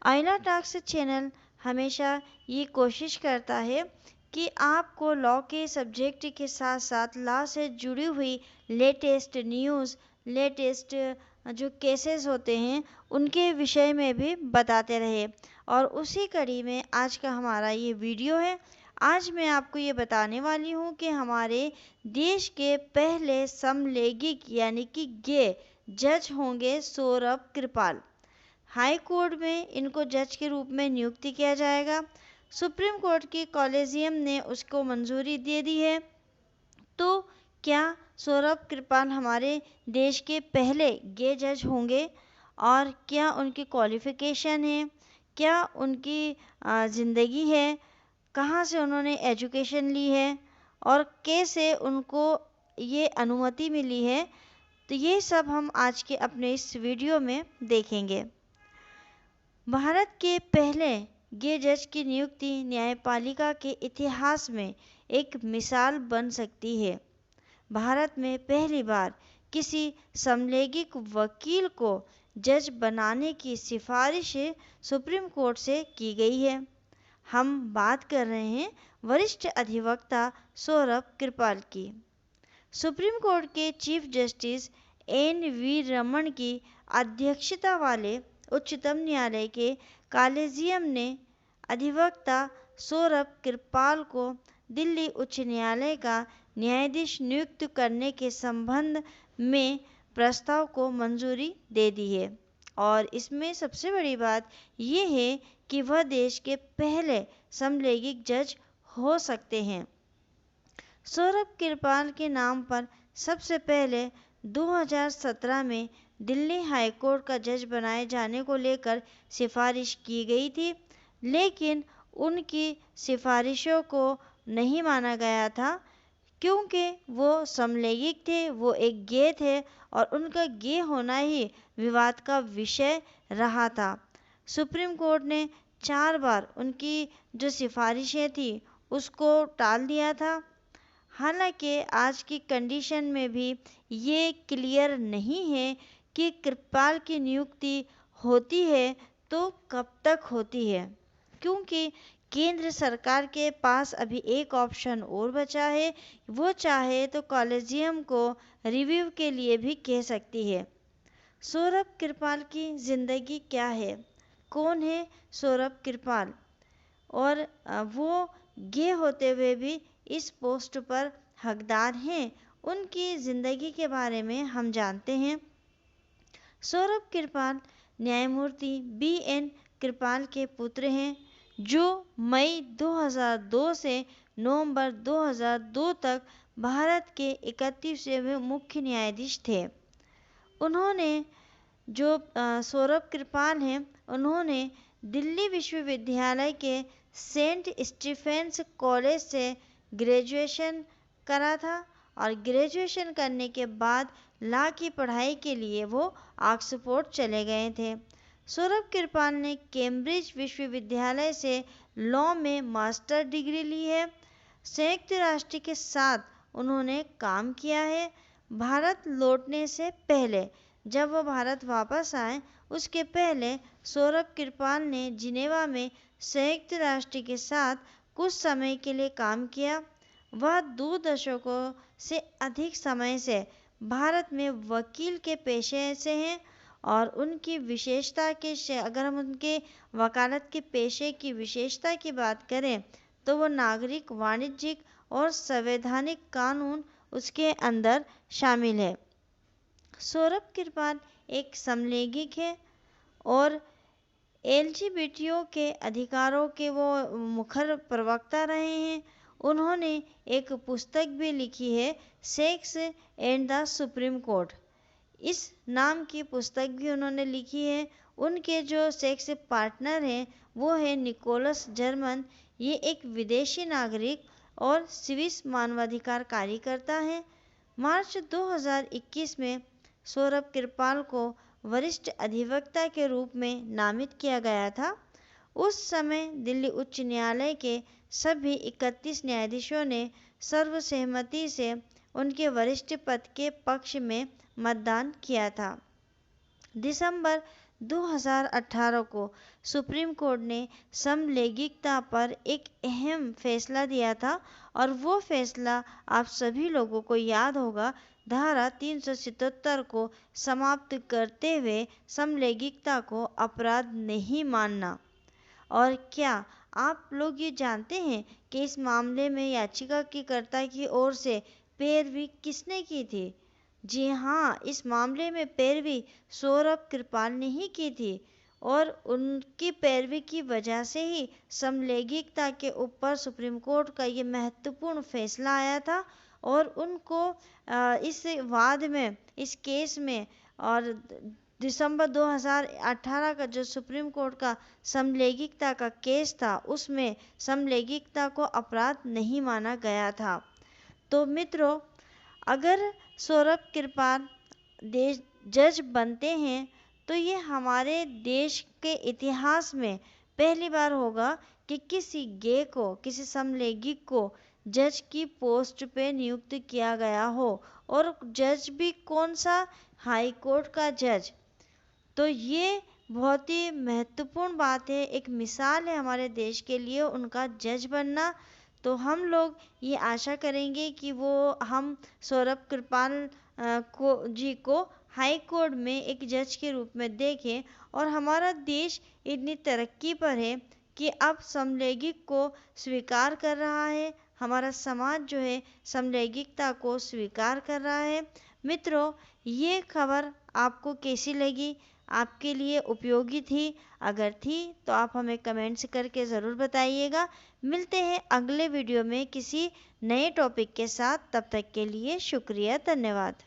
आइला talks channel हमेशा ये कोशिश करता है कि आपको लॉ के सब्जेक्ट के साथ साथ लॉ से जुड़ी हुई लेटेस्ट न्यूज़, लेटेस्ट जो केसेस होते हैं उनके विषय में भी बताते रहे। और उसी कड़ी में आज का हमारा ये वीडियो है। आज मैं आपको ये बताने वाली हूँ कि हमारे देश के पहले समलैंगिक यानी कि गे जज होंगे सौरभ कृपाल। हाई कोर्ट में इनको जज के रूप में नियुक्ति किया जाएगा। सुप्रीम कोर्ट की कॉलेजियम ने उसको मंजूरी दे दी है। तो क्या सौरभ कृपाल हमारे देश के पहले गे जज होंगे? और क्या उनकी क्वालिफिकेशन है, क्या उनकी ज़िंदगी है, कहाँ से उन्होंने एजुकेशन ली है और कैसे उनको ये अनुमति मिली है, तो ये सब हम आज के अपने इस वीडियो में देखेंगे। भारत के पहले गे जज की नियुक्ति न्यायपालिका के इतिहास में एक मिसाल बन सकती है। भारत में पहली बार किसी समलैंगिक वकील को जज बनाने की सिफारिश सुप्रीम कोर्ट से की गई है। हम बात कर रहे हैं वरिष्ठ अधिवक्ता सौरभ कृपाल की। सुप्रीम कोर्ट के चीफ जस्टिस एन.वी. रमन की अध्यक्षता वाले उच्चतम न्यायालय के कॉलेजियम ने अधिवक्ता सौरभ कृपाल को दिल्ली उच्च न्यायालय का न्यायाधीश नियुक्त करने के संबंध में प्रस्ताव को मंजूरी दे दी है। और इसमें सबसे बड़ी बात ये है कि वह देश के पहले समलैंगिक जज हो सकते हैं। सौरभ कृपाल के नाम पर सबसे पहले 2017 में दिल्ली हाई कोर्ट का जज बनाए जाने को लेकर सिफारिश की गई थी, लेकिन उनकी सिफारिशों को नहीं माना गया था क्योंकि वो समलैंगिक थे, वो एक गे थे और उनका गे होना ही विवाद का विषय रहा था। सुप्रीम कोर्ट ने 4 बार उनकी जो सिफारिशें थी उसको टाल दिया था। हालांकि आज की कंडीशन में भी ये क्लियर नहीं है कि कृपाल की नियुक्ति होती है तो कब तक होती है, क्योंकि केंद्र सरकार के पास अभी एक ऑप्शन और बचा है। वो चाहे तो कॉलेजियम को रिव्यू के लिए भी कह सकती है। सौरभ कृपाल की ज़िंदगी क्या है? कौन है सौरभ कृपाल? और वो गे होते हुए भी इस पोस्ट पर हकदार हैं। उनकी ज़िंदगी के बारे में हम जानते हैं। सौरभ कृपाल न्यायमूर्ति बी.एन. कृपाल के पुत्र हैं, जो मई 2002 से नवंबर 2002 तक भारत के 31वें मुख्य न्यायाधीश थे। उन्होंने जो सौरभ कृपाल हैं, उन्होंने दिल्ली विश्वविद्यालय के सेंट स्टीफेंस कॉलेज से ग्रेजुएशन करा था और ग्रेजुएशन करने के बाद लॉ की पढ़ाई के लिए वो ऑक्सफोर्ड चले गए थे। सौरभ कृपाल ने कैम्ब्रिज विश्वविद्यालय से लॉ में मास्टर डिग्री ली है। संयुक्त राष्ट्र के साथ उन्होंने काम किया है। भारत लौटने से पहले, जब वो भारत वापस आए उसके पहले सौरभ कृपाल ने जिनेवा में संयुक्त राष्ट्र के साथ कुछ समय के लिए काम किया। वह 2 दशकों से अधिक समय से भारत में वकील के पेशे से हैं और उनकी विशेषता के अगर हम उनके वकालत के पेशे की विशेषता की बात करें तो वो नागरिक, वाणिज्यिक और संवैधानिक कानून उसके अंदर शामिल है। सौरभ कृपाल एक समलैंगिक है और एलजीबीटीओ के अधिकारों के वो मुखर प्रवक्ता रहे हैं। उन्होंने एक पुस्तक भी लिखी है, sex and the supreme court. इस नाम की पुस्तक भी उन्होंने लिखी है। उनके जो सेक्स पार्टनर हैं वो है निकोलस जर्मन। ये एक विदेशी नागरिक और स्विस मानवाधिकार कार्यकर्ता हैं। मार्च 2021 में सौरभ कृपाल को वरिष्ठ अधिवक्ता के रूप में नामित किया गया था। उस समय दिल्ली उच्च न्यायालय के सभी 31 न्यायाधीशों ने सर्वसहमति से उनके वरिष्ठ पद के पक्ष में मतदान किया था। दिसंबर 2018 को सुप्रीम कोर्ट ने समलैंगिकता पर एक अहम फैसला दिया था और वो फैसला आप सभी लोगों को याद होगा, धारा 377 को समाप्त करते हुए समलैंगिकता को अपराध नहीं मानना। और क्या आप लोग ये जानते हैं कि इस मामले में याचिकाकर्ता की ओर से पैरवी किसने की थी? जी हाँ, इस मामले में पैरवी सौरभ कृपाल ने ही की थी और उनकी पैरवी की वजह से ही समलैंगिकता के ऊपर सुप्रीम कोर्ट का ये महत्वपूर्ण फैसला आया था और उनको इस वाद में, इस केस में और दिसंबर 2018 का जो सुप्रीम कोर्ट का समलैंगिकता का केस था उसमें समलैंगिकता को अपराध नहीं माना गया था। तो मित्रों, अगर सौरभ कृपाल देश जज बनते हैं तो ये हमारे देश के इतिहास में पहली बार होगा कि किसी गे को, किसी समलैंगिक को जज की पोस्ट पे नियुक्त किया गया हो, और जज भी कौन सा, हाई कोर्ट का जज। तो ये बहुत ही महत्वपूर्ण बात है, एक मिसाल है हमारे देश के लिए उनका जज बनना। तो हम लोग ये आशा करेंगे कि वो हम सौरभ कृपाल को हाई कोर्ट में एक जज के रूप में देखें। और हमारा देश इतनी तरक्की पर है कि अब समलैंगिक को स्वीकार कर रहा है, हमारा समाज जो है समलैंगिकता को स्वीकार कर रहा है। मित्रों, ये खबर आपको कैसी लगी? आपके लिए उपयोगी थी? अगर थी तो आप हमें कमेंट्स करके ज़रूर बताइएगा। मिलते हैं अगले वीडियो में किसी नए टॉपिक के साथ। तब तक के लिए शुक्रिया, धन्यवाद।